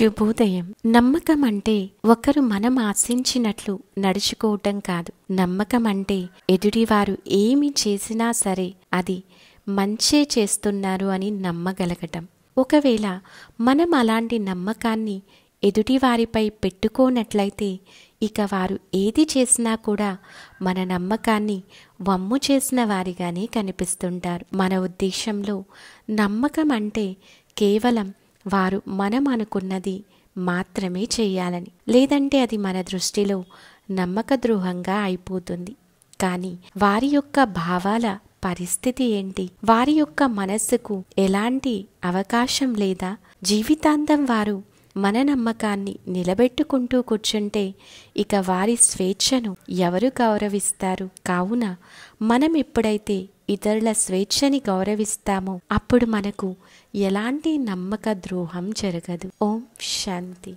శుభోదయం. నమ్మకం అంటే ఒకరు మనం ఆశించినట్లు నడుచుకోవటం కాదు. నమ్మకం అంటే ఎదుటివారు ఏమి చేసినా సరే అది మంచే చేస్తున్నారు అని నమ్మగలగటం. ఒకవేళ మనం అలాంటి నమ్మకాన్ని ఎదుటివారిపై పెట్టుకోనట్లయితే ఇక వారు ఏది చేసినా కూడా మన నమ్మకాన్ని వమ్ము చేసిన వారిగానే కనిపిస్తుంటారు. మన ఉద్దేశంలో నమ్మకం అంటే కేవలం వారు మనం అనుకున్నది మాత్రమే చేయాలని, లేదంటే అది మన దృష్టిలో నమ్మక ద్రోహంగా అయిపోతుంది. కానీ వారి యొక్క భావాల పరిస్థితి ఏంటి? వారి యొక్క మనస్సుకు ఎలాంటి అవకాశం లేదా? జీవితాంతం వారు మన నమ్మకాన్ని నిలబెట్టుకుంటూ కూర్చుంటే ఇక వారి స్వేచ్ఛను ఎవరు గౌరవిస్తారు? కావున మనం ఎప్పుడైతే ఇతరుల స్వేచ్ఛని గౌరవిస్తామో అప్పుడు మనకు ఎలాంటి నమ్మక ద్రోహం జరగదు. ఓం శాంతి.